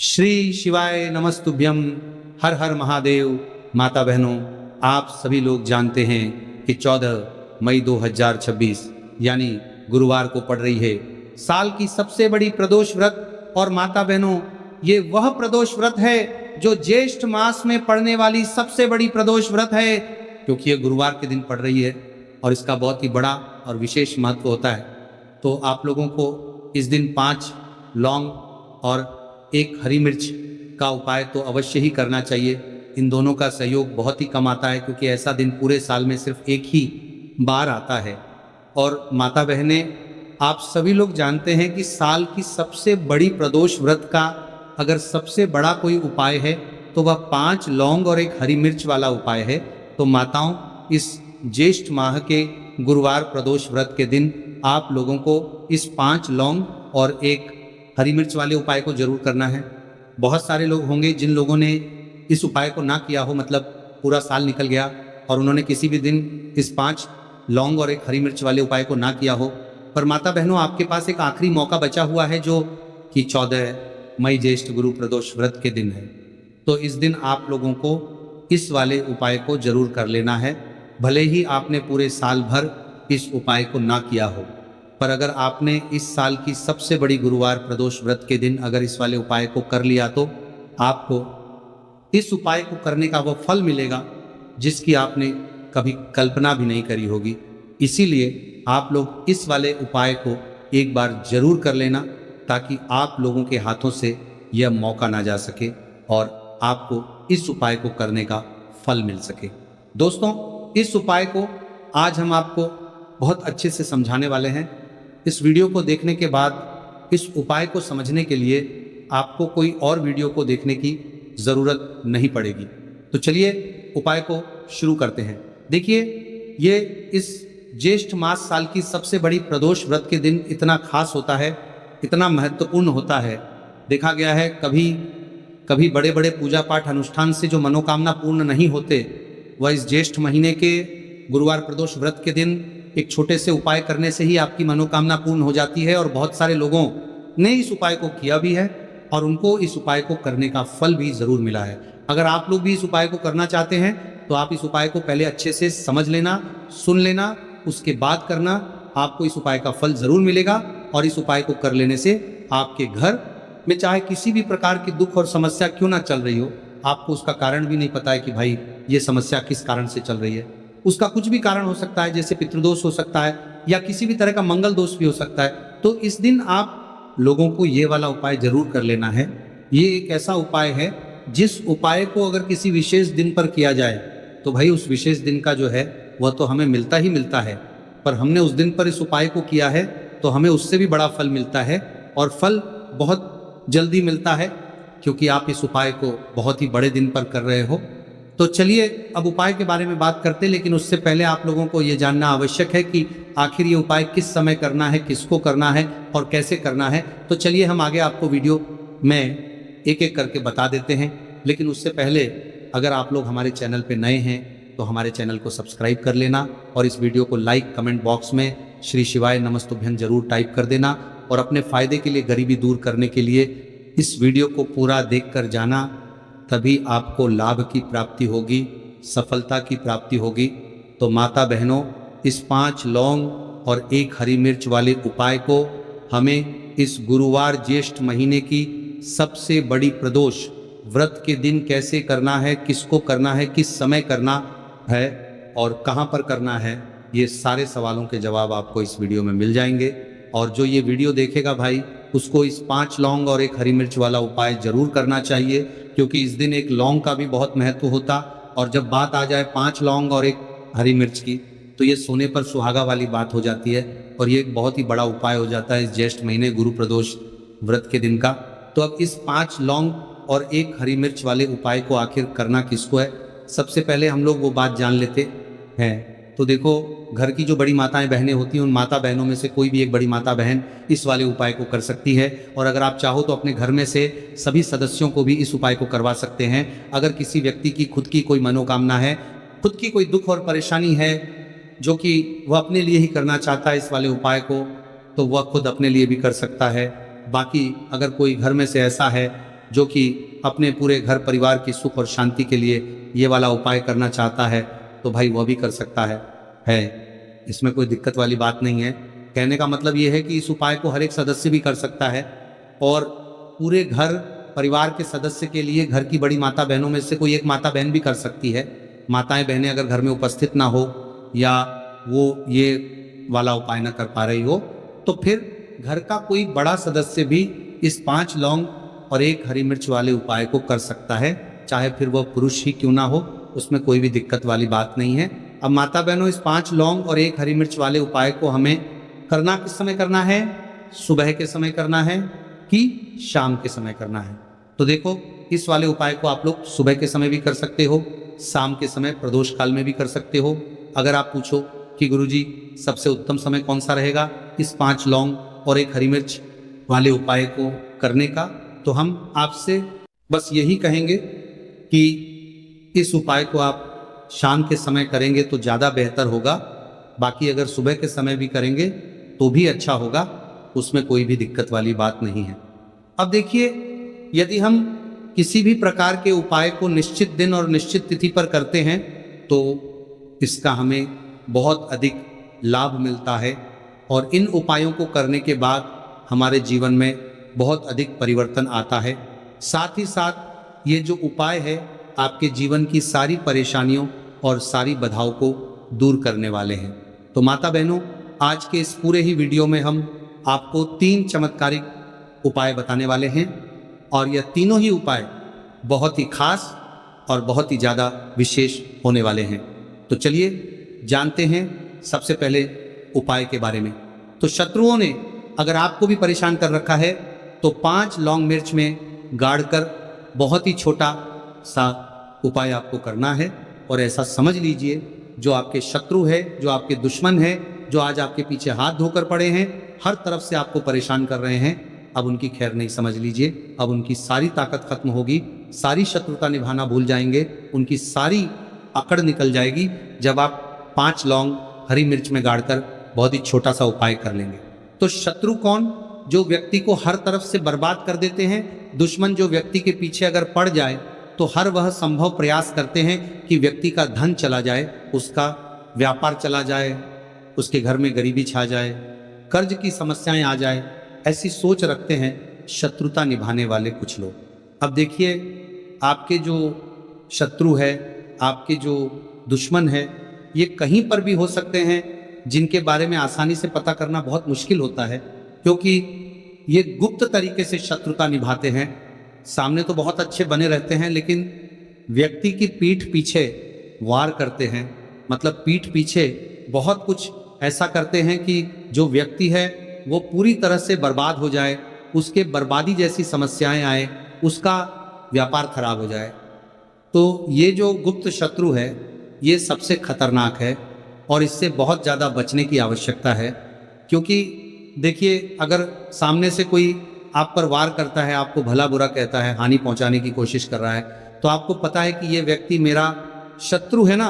श्री शिवाय नमस्तुभ्यम। हर हर महादेव। माता बहनों, आप सभी लोग जानते हैं कि 14 मई 2026 यानी गुरुवार को पड़ रही है साल की सबसे बड़ी प्रदोष व्रत। और माता बहनों, ये वह प्रदोष व्रत है जो ज्येष्ठ मास में पड़ने वाली सबसे बड़ी प्रदोष व्रत है, क्योंकि ये गुरुवार के दिन पड़ रही है और इसका बहुत ही बड़ा और विशेष महत्व होता है। तो आप लोगों को इस दिन 5 लौंग और 1 हरी मिर्च का उपाय तो अवश्य ही करना चाहिए। इन दोनों का सहयोग बहुत ही कम आता है, क्योंकि ऐसा दिन पूरे साल में सिर्फ एक ही बार आता है। और माता बहनें, आप सभी लोग जानते हैं कि साल की सबसे बड़ी प्रदोष व्रत का अगर सबसे बड़ा कोई उपाय है तो वह 5 लौंग और 1 हरी मिर्च वाला उपाय है। तो माताओं, इस ज्येष्ठ माह के गुरुवार प्रदोष व्रत के दिन आप लोगों को इस 5 लौंग और 1 हरी मिर्च वाले उपाय को जरूर करना है। बहुत सारे लोग होंगे जिन लोगों ने इस उपाय को ना किया हो, मतलब पूरा साल निकल गया और उन्होंने किसी भी दिन इस 5 लौंग और 1 हरी मिर्च वाले उपाय को ना किया हो। पर माता बहनों, आपके पास एक आखिरी मौका बचा हुआ है, जो कि 14 मई ज्येष्ठ गुरु प्रदोष व्रत के दिन है। तो इस दिन आप लोगों को इस वाले उपाय को जरूर कर लेना है, भले ही आपने पूरे साल भर इस उपाय को ना किया हो। पर अगर आपने इस साल की सबसे बड़ी गुरुवार प्रदोष व्रत के दिन अगर इस वाले उपाय को कर लिया, तो आपको इस उपाय को करने का वो फल मिलेगा जिसकी आपने कभी कल्पना भी नहीं करी होगी। इसीलिए आप लोग इस वाले उपाय को एक बार जरूर कर लेना, ताकि आप लोगों के हाथों से यह मौका ना जा सके और आपको इस उपाय को करने का फल मिल सके। दोस्तों, इस उपाय को आज हम आपको बहुत अच्छे से समझाने वाले हैं। इस वीडियो को देखने के बाद इस उपाय को समझने के लिए आपको कोई और वीडियो को देखने की ज़रूरत नहीं पड़ेगी। तो चलिए उपाय को शुरू करते हैं। देखिए, ये इस ज्येष्ठ मास साल की सबसे बड़ी प्रदोष व्रत के दिन इतना खास होता है, इतना महत्वपूर्ण होता है। देखा गया है कभी बड़े बड़े पूजा पाठ अनुष्ठान से जो मनोकामना पूर्ण नहीं होते, वह इस ज्येष्ठ महीने के गुरुवार प्रदोष व्रत के दिन एक छोटे से उपाय करने से ही आपकी मनोकामना पूर्ण हो जाती है। और बहुत सारे लोगों ने इस उपाय को किया भी है और उनको इस उपाय को करने का फल भी जरूर मिला है। अगर आप लोग भी इस उपाय को करना चाहते हैं तो आप इस उपाय को पहले अच्छे से समझ लेना, सुन लेना, उसके बाद करना। आपको इस उपाय का फल जरूर मिलेगा और इस उपाय को कर लेने से आपके घर में चाहे किसी भी प्रकार की दुख और समस्या क्यों ना चल रही हो, आपको उसका कारण भी नहीं पता है कि भाई ये समस्या किस कारण से चल रही है। उसका कुछ भी कारण हो सकता है, जैसे पितृदोष हो सकता है या किसी भी तरह का मंगल दोष भी हो सकता है। तो इस दिन आप लोगों को ये वाला उपाय जरूर कर लेना है। ये एक ऐसा उपाय है जिस उपाय को अगर किसी विशेष दिन पर किया जाए तो भाई उस विशेष दिन का जो है वह तो हमें मिलता ही मिलता है। पर हमने उस दिन पर इस उपाय को किया है तो हमें उससे भी बड़ा फल मिलता है, और फल बहुत जल्दी मिलता है, क्योंकि आप इस उपाय को बहुत ही बड़े दिन पर कर रहे हो। तो चलिए अब उपाय के बारे में बात करते हैं, लेकिन उससे पहले आप लोगों को ये जानना आवश्यक है कि आखिर ये उपाय किस समय करना है, किसको करना है और कैसे करना है। तो चलिए हम आगे आपको वीडियो में एक एक करके बता देते हैं। लेकिन उससे पहले अगर आप लोग हमारे चैनल पर नए हैं तो हमारे चैनल को सब्सक्राइब कर लेना और इस वीडियो को लाइक, कमेंट बॉक्स में श्री शिवाय नमस्तुभ्यम जरूर टाइप कर देना। और अपने फायदे के लिए, गरीबी दूर करने के लिए इस वीडियो को पूरा देख कर जाना, तभी आपको लाभ की प्राप्ति होगी, सफलता की प्राप्ति होगी। तो माता बहनों, इस 5 लौंग और 1 हरी मिर्च वाले उपाय को हमें इस गुरुवार ज्येष्ठ महीने की सबसे बड़ी प्रदोष व्रत के दिन कैसे करना है, किसको करना है, किस समय करना है और कहाँ पर करना है, ये सारे सवालों के जवाब आपको इस वीडियो में मिल जाएंगे। और जो ये वीडियो देखेगा भाई, उसको इस 5 लौंग और 1 हरी मिर्च वाला उपाय जरूर करना चाहिए, क्योंकि इस दिन 1 लौंग का भी बहुत महत्व होता। और जब बात आ जाए 5 लौंग और 1 हरी मिर्च की, तो ये सोने पर सुहागा वाली बात हो जाती है और ये एक बहुत ही बड़ा उपाय हो जाता है इस ज्येष्ठ महीने गुरु प्रदोष व्रत के दिन का। तो अब इस 5 लौंग और 1 हरी मिर्च वाले उपाय को आखिर करना किसको है, सबसे पहले हम लोग वो बात जान लेते हैं। तो देखो, घर की जो बड़ी माताएं बहनें होती हैं, उन माता बहनों में से कोई भी एक बड़ी माता बहन इस वाले उपाय को कर सकती है। और अगर आप चाहो तो अपने घर में से सभी सदस्यों को भी इस उपाय को करवा सकते हैं। अगर किसी व्यक्ति की खुद की कोई मनोकामना है, खुद की कोई दुख और परेशानी है जो कि वह अपने लिए ही करना चाहता है इस वाले उपाय को, तो वह खुद अपने लिए भी कर सकता है। बाकी अगर कोई घर में से ऐसा है जो कि अपने पूरे घर परिवार की सुख और शांति के लिए ये वाला उपाय करना चाहता है तो भाई वह भी कर सकता है। इसमें कोई दिक्कत वाली बात नहीं है। कहने का मतलब ये है कि इस उपाय को हर एक सदस्य भी कर सकता है और पूरे घर परिवार के सदस्य के लिए घर की बड़ी माता बहनों में से कोई एक माता बहन भी कर सकती है। माताएं बहनें अगर घर में उपस्थित ना हो या वो ये वाला उपाय ना कर पा रही हो तो फिर घर का कोई बड़ा सदस्य भी इस 5 लौंग और 1 हरी मिर्च वाले उपाय को कर सकता है, चाहे फिर वह पुरुष ही क्यों ना हो, उसमें कोई भी दिक्कत वाली बात नहीं है। अब माता बहनों, इस 5 लौंग और 1 हरी मिर्च वाले उपाय को हमें करना किस समय करना है? सुबह के समय करना है कि शाम के समय करना है? तो देखो, इस वाले उपाय को आप लोग सुबह के समय भी कर सकते हो, शाम के समय प्रदोष काल में भी कर सकते हो। अगर आप पूछो कि गुरुजी सबसे उत्तम समय कौन सा रहेगा इस 5 लौंग और 1 हरी मिर्च वाले उपाय को करने का, तो हम आपसे बस यही कहेंगे कि इस उपाय को आप शाम के समय करेंगे तो ज़्यादा बेहतर होगा। बाकी अगर सुबह के समय भी करेंगे तो भी अच्छा होगा, उसमें कोई भी दिक्कत वाली बात नहीं है। अब देखिए, यदि हम किसी भी प्रकार के उपाय को निश्चित दिन और निश्चित तिथि पर करते हैं तो इसका हमें बहुत अधिक लाभ मिलता है और इन उपायों को करने के बाद हमारे जीवन में बहुत अधिक परिवर्तन आता है। साथ ही साथ ये जो उपाय है आपके जीवन की सारी परेशानियों और सारी बाधाओं को दूर करने वाले हैं। तो माता बहनों, आज के इस पूरे ही वीडियो में हम आपको 3 चमत्कारिक उपाय बताने वाले हैं और यह तीनों ही उपाय बहुत ही खास और बहुत ही ज़्यादा विशेष होने वाले हैं। तो चलिए जानते हैं सबसे पहले उपाय के बारे में। तो शत्रुओं ने अगर आपको भी परेशान कर रखा है तो 5 लौंग मिर्च में गाड़कर बहुत ही छोटा सा उपाय आपको करना है और ऐसा समझ लीजिए जो आपके शत्रु है, जो आपके दुश्मन है, जो आज आपके पीछे हाथ धोकर पड़े हैं, हर तरफ से आपको परेशान कर रहे हैं, अब उनकी खैर नहीं समझ लीजिए। अब उनकी सारी ताकत खत्म होगी, सारी शत्रुता निभाना भूल जाएंगे, उनकी सारी अकड़ निकल जाएगी जब आप 5 लौंग हरी मिर्च में गाड़कर बहुत ही छोटा सा उपाय कर लेंगे। तो शत्रु कौन? जो व्यक्ति को हर तरफ से बर्बाद कर देते हैं। दुश्मन जो व्यक्ति के पीछे अगर पड़ जाए तो हर वह संभव प्रयास करते हैं कि व्यक्ति का धन चला जाए, उसका व्यापार चला जाए, उसके घर में गरीबी छा जाए, कर्ज की समस्याएं आ जाए, ऐसी सोच रखते हैं शत्रुता निभाने वाले कुछ लोग। अब देखिए, आपके जो शत्रु है, आपके जो दुश्मन है, ये कहीं पर भी हो सकते हैं, जिनके बारे में आसानी से पता करना बहुत मुश्किल होता है क्योंकि ये गुप्त तरीके से शत्रुता निभाते हैं। सामने तो बहुत अच्छे बने रहते हैं लेकिन व्यक्ति की पीठ पीछे वार करते हैं, मतलब पीठ पीछे बहुत कुछ ऐसा करते हैं कि जो व्यक्ति है वो पूरी तरह से बर्बाद हो जाए, उसके बर्बादी जैसी समस्याएं आए, उसका व्यापार खराब हो जाए। तो ये जो गुप्त शत्रु है ये सबसे खतरनाक है और इससे बहुत ज़्यादा बचने की आवश्यकता है। क्योंकि देखिए, अगर सामने से कोई आप पर वार करता है, आपको भला बुरा कहता है, हानि पहुंचाने की कोशिश कर रहा है, तो आपको पता है कि ये व्यक्ति मेरा शत्रु है ना,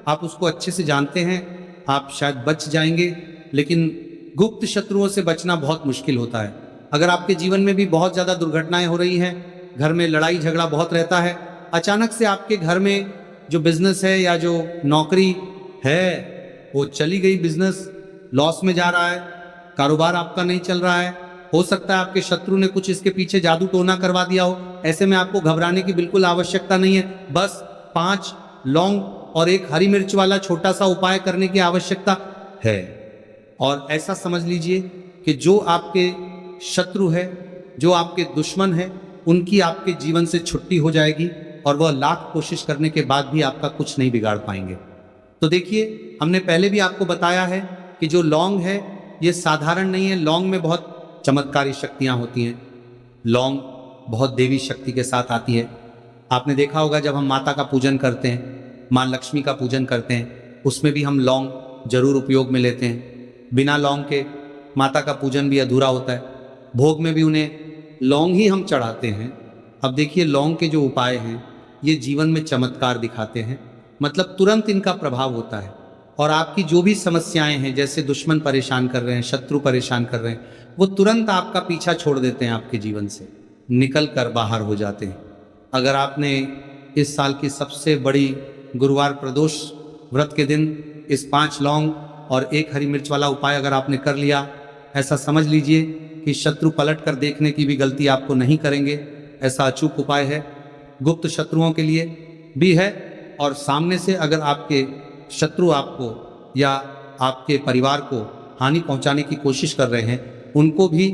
आप उसको अच्छे से जानते हैं, आप शायद बच जाएंगे। लेकिन गुप्त शत्रुओं से बचना बहुत मुश्किल होता है। अगर आपके जीवन में भी बहुत ज़्यादा दुर्घटनाएं हो रही हैं, घर में लड़ाई झगड़ा बहुत रहता है, अचानक से आपके घर में जो बिजनेस है या जो नौकरी है वो चली गई, बिजनेस लॉस में जा रहा है, कारोबार आपका नहीं चल रहा है, हो सकता है आपके शत्रु ने कुछ इसके पीछे जादू टोना करवा दिया हो। ऐसे में आपको घबराने की बिल्कुल आवश्यकता नहीं है, बस 5 लौंग और 1 हरी मिर्च वाला छोटा सा उपाय करने की आवश्यकता है। और ऐसा समझ लीजिए कि जो आपके शत्रु है, जो आपके दुश्मन है, उनकी आपके जीवन से छुट्टी हो जाएगी और वह लाख कोशिश करने के बाद भी आपका कुछ नहीं बिगाड़ पाएंगे। तो देखिए, हमने पहले भी आपको बताया है कि जो लौंग है ये साधारण नहीं है, लौंग में बहुत चमत्कारी शक्तियां होती हैं। लौंग बहुत देवी शक्ति के साथ आती है। आपने देखा होगा जब हम माता का पूजन करते हैं, माँ लक्ष्मी का पूजन करते हैं, उसमें भी हम लौंग जरूर उपयोग में लेते हैं। बिना लौंग के माता का पूजन भी अधूरा होता है। भोग में भी उन्हें लौंग ही हम चढ़ाते हैं। अब देखिए, लौंग के जो उपाय हैं ये जीवन में चमत्कार दिखाते हैं, मतलब तुरंत इनका प्रभाव होता है और आपकी जो भी समस्याएं हैं, जैसे दुश्मन परेशान कर रहे हैं, शत्रु परेशान कर रहे हैं, वो तुरंत आपका पीछा छोड़ देते हैं आपके जीवन से। निकल कर बाहर हो जाते हैं। अगर आपने इस साल की सबसे बड़ी गुरुवार प्रदोष व्रत के दिन इस 5 लौंग और 1 हरी मिर्च वाला उपाय अगर आपने कर लिया, ऐसा समझ लीजिए कि शत्रु पलट कर देखने की भी गलती आपको नहीं करेंगे। ऐसा अचूक उपाय है, गुप्त शत्रुओं के लिए भी है, और सामने से अगर आपके शत्रु आपको या आपके परिवार को हानि पहुंचाने की कोशिश कर रहे हैं, उनको भी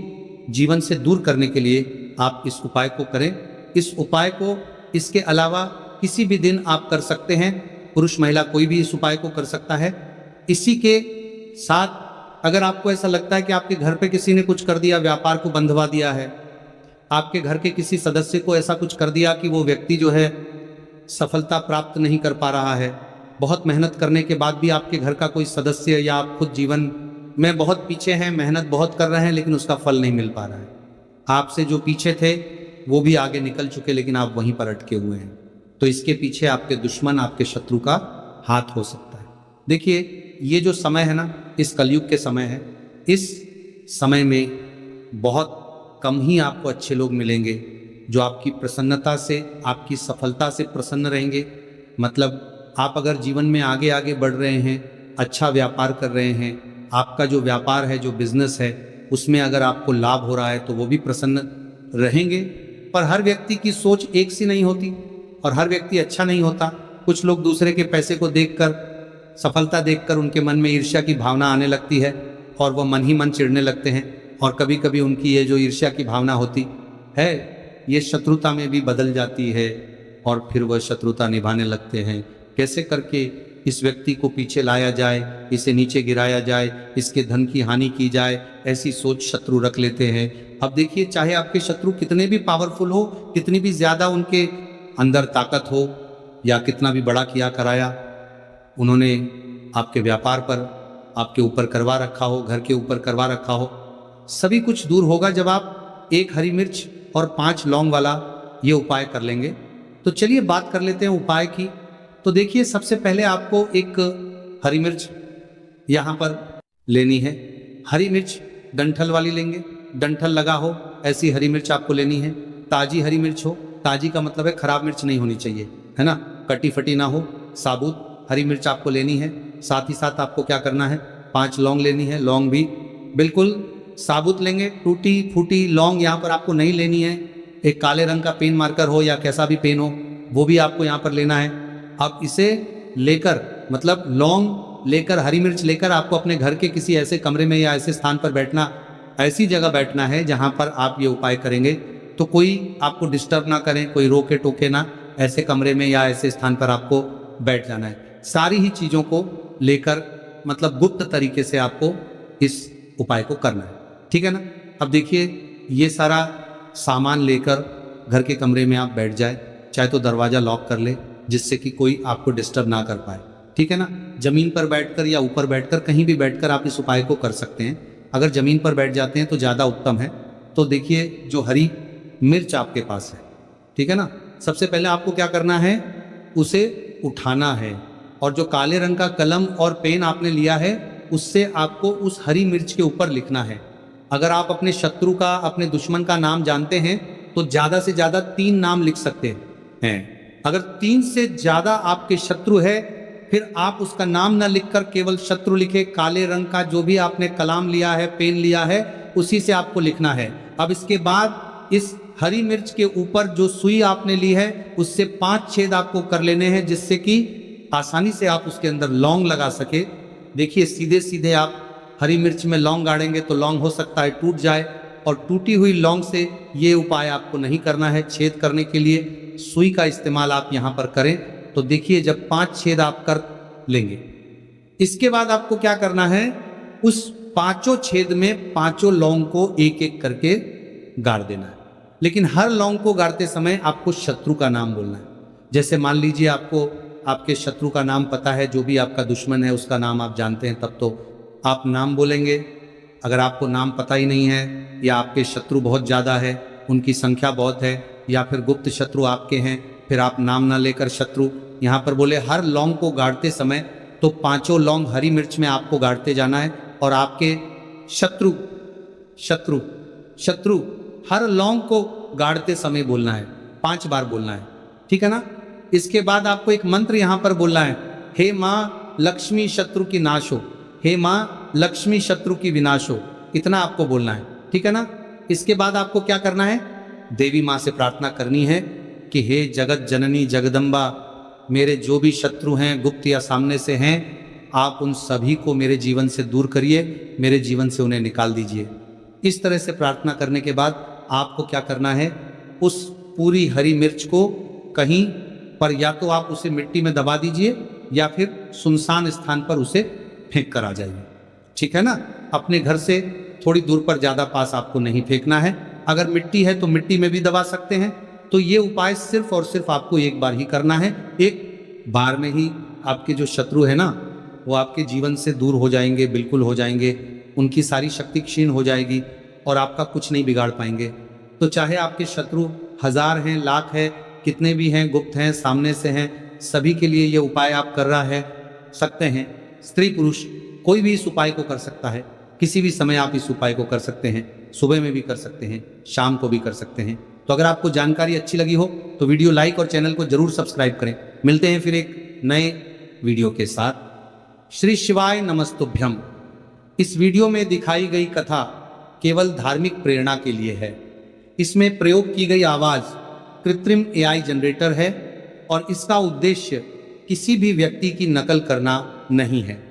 जीवन से दूर करने के लिए आप इस उपाय को करें। इस उपाय को इसके अलावा किसी भी दिन आप कर सकते हैं, पुरुष महिला कोई भी इस उपाय को कर सकता है। इसी के साथ अगर आपको ऐसा लगता है कि आपके घर पे किसी ने कुछ कर दिया, व्यापार को बंधवा दिया है, आपके घर के किसी सदस्य को ऐसा कुछ कर दिया कि वो व्यक्ति जो है सफलता प्राप्त नहीं कर पा रहा है, बहुत मेहनत करने के बाद भी आपके घर का कोई सदस्य या आप खुद जीवन में बहुत पीछे हैं, मेहनत बहुत कर रहे हैं लेकिन उसका फल नहीं मिल पा रहा है, आपसे जो पीछे थे वो भी आगे निकल चुके लेकिन आप वहीं पर अटके हुए हैं, तो इसके पीछे आपके दुश्मन, आपके शत्रु का हाथ हो सकता है। देखिए, ये जो समय है ना, इस कलयुग के समय है, इस समय में बहुत कम ही आपको अच्छे लोग मिलेंगे जो आपकी प्रसन्नता से, आपकी सफलता से प्रसन्न रहेंगे। मतलब आप अगर जीवन में आगे आगे बढ़ रहे हैं, अच्छा व्यापार कर रहे हैं, आपका जो व्यापार है, जो बिजनेस है, उसमें अगर आपको लाभ हो रहा है तो वो भी प्रसन्न रहेंगे। पर हर व्यक्ति की सोच एक सी नहीं होती और हर व्यक्ति अच्छा नहीं होता। कुछ लोग दूसरे के पैसे को देखकर, सफलता देखकर उनके मन में ईर्ष्या की भावना आने लगती है और वह मन ही मन चिढ़ने लगते हैं, और कभी कभी उनकी ये जो ईर्ष्या की भावना होती है ये शत्रुता में भी बदल जाती है और फिर वह शत्रुता निभाने लगते हैं। कैसे करके इस व्यक्ति को पीछे लाया जाए, इसे नीचे गिराया जाए, इसके धन की हानि की जाए, ऐसी सोच शत्रु रख लेते हैं। अब देखिए, चाहे आपके शत्रु कितने भी पावरफुल हो, कितनी भी ज्यादा उनके अंदर ताकत हो, या कितना भी बड़ा किया कराया उन्होंने आपके व्यापार पर, आपके ऊपर करवा रखा हो, घर के ऊपर करवा रखा हो, सभी कुछ दूर होगा जब आप 1 हरी मिर्च और 5 लौंग वाला ये उपाय कर लेंगे। तो चलिए बात कर लेते हैं उपाय की। तो देखिए, सबसे पहले आपको एक हरी मिर्च यहाँ पर लेनी है। हरी मिर्च डंठल वाली लेंगे, डंठल लगा हो ऐसी हरी मिर्च आपको लेनी है। ताजी हरी मिर्च हो, ताजी का मतलब है खराब मिर्च नहीं होनी चाहिए, है ना, कटी फटी ना हो, साबुत हरी मिर्च आपको लेनी है। साथ ही साथ आपको क्या करना है, 5 लौंग लेनी है। लौंग भी बिल्कुल साबुत लेंगे, टूटी फूटी लौंग यहाँ पर आपको नहीं लेनी है। एक काले रंग का पेन मार्कर हो या कैसा भी पेन हो, वो भी आपको यहाँ पर लेना है। अब इसे लेकर, मतलब लौंग लेकर, हरी मिर्च लेकर आपको अपने घर के किसी ऐसे कमरे में या ऐसे स्थान पर बैठना, ऐसी जगह बैठना है जहाँ पर आप ये उपाय करेंगे तो कोई आपको डिस्टर्ब ना करें, कोई रोके टोके ना, ऐसे कमरे में या ऐसे स्थान पर आपको बैठ जाना है। सारी ही चीज़ों को लेकर, मतलब गुप्त तरीके से आपको इस उपाय को करना है, ठीक है ना। अब देखिए, ये सारा सामान लेकर घर के कमरे में आप बैठ जाए, चाहे तो दरवाज़ा लॉक कर ले जिससे कि कोई आपको डिस्टर्ब ना कर पाए, ठीक है ना। जमीन पर बैठकर या ऊपर बैठकर, कहीं भी बैठकर आप इस उपाय को कर सकते हैं। अगर जमीन पर बैठ जाते हैं तो ज़्यादा उत्तम है। तो देखिए, जो हरी मिर्च आपके पास है, ठीक है ना, सबसे पहले आपको क्या करना है, उसे उठाना है, और जो काले रंग का कलम और पेन आपने लिया है उससे आपको उस हरी मिर्च के ऊपर लिखना है। अगर आप अपने शत्रु का, अपने दुश्मन का नाम जानते हैं तो ज़्यादा से ज़्यादा 3 नाम लिख सकते हैं। अगर 3 से ज़्यादा आपके शत्रु है, फिर आप उसका नाम न लिखकर केवल शत्रु लिखे, काले रंग का जो भी आपने कलम लिया है, पेन लिया है, उसी से आपको लिखना है। अब इसके बाद इस हरी मिर्च के ऊपर जो सुई आपने ली है उससे 5 छेद आपको कर लेने हैं, जिससे कि आसानी से आप उसके अंदर लौंग लगा सके। देखिए, सीधे सीधे आप हरी मिर्च में लौंग गाड़ेंगे तो लौंग हो सकता है टूट जाए, और टूटी हुई लौंग से ये उपाय आपको नहीं करना है। छेद करने के लिए सुई का इस्तेमाल आप यहाँ पर करें। तो देखिए, जब 5 छेद आप कर लेंगे, इसके बाद आपको क्या करना है, उस 5 छेद में 5 लौंग को एक एक करके गाड़ देना है। लेकिन हर लौंग को गाड़ते समय आपको शत्रु का नाम बोलना है। जैसे मान लीजिए आपको आपके शत्रु का नाम पता है, जो भी आपका दुश्मन है उसका नाम आप जानते हैं, तब तो आप नाम बोलेंगे। अगर आपको नाम पता ही नहीं है, या आपके शत्रु बहुत ज़्यादा है, उनकी संख्या बहुत है, या फिर गुप्त शत्रु आपके हैं, फिर आप नाम ना लेकर शत्रु यहाँ पर बोले। हर लौंग को गाड़ते समय तो 5 लौंग हरी मिर्च में आपको गाड़ते जाना है, और आपके शत्रु शत्रु शत्रु हर लौंग को गाड़ते समय बोलना है, 5 बार बोलना है, ठीक है ना। इसके बाद आपको एक मंत्र यहां पर बोलना है, हे माँ लक्ष्मी शत्रु की नाश हो, हे माँ लक्ष्मी शत्रु की विनाश हो, इतना आपको बोलना है, ठीक है ना। इसके बाद आपको क्या करना है, देवी माँ से प्रार्थना करनी है कि हे जगत जननी जगदम्बा, मेरे जो भी शत्रु हैं गुप्त या सामने से हैं, आप उन सभी को मेरे जीवन से दूर करिए, मेरे जीवन से उन्हें निकाल दीजिए। इस तरह से प्रार्थना करने के बाद आपको क्या करना है, उस पूरी हरी मिर्च को कहीं पर या तो आप उसे मिट्टी में दबा दीजिए या फिर सुनसान स्थान पर उसे फेंक कर आ जाइए, ठीक है ना। अपने घर से थोड़ी दूर पर, ज्यादा पास आपको नहीं फेंकना है। अगर मिट्टी है तो मिट्टी में भी दबा सकते हैं। तो ये उपाय सिर्फ और सिर्फ आपको एक बार ही करना है। एक बार में ही आपके जो शत्रु है ना, वो आपके जीवन से दूर हो जाएंगे, बिल्कुल हो जाएंगे, उनकी सारी शक्ति क्षीण हो जाएगी और आपका कुछ नहीं बिगाड़ पाएंगे। तो चाहे आपके शत्रु 1000 हैं, लाख है, कितने भी हैं, गुप्त हैं, सामने से हैं, सभी के लिए ये उपाय आप कर रहा है सकते हैं। स्त्री पुरुष कोई भी इस उपाय को कर सकता है, किसी भी समय आप इस उपाय को कर सकते हैं, सुबह में भी कर सकते हैं, शाम को भी कर सकते हैं। तो अगर आपको जानकारी अच्छी लगी हो तो वीडियो लाइक और चैनल को जरूर सब्सक्राइब करें। मिलते हैं फिर एक नए वीडियो के साथ। श्री शिवाय नमस्तुभ्यम। इस वीडियो में दिखाई गई कथा केवल धार्मिक प्रेरणा के लिए है। इसमें प्रयोग की गई आवाज कृत्रिम एआई जनरेटर है और इसका उद्देश्य किसी भी व्यक्ति की नकल करना नहीं है।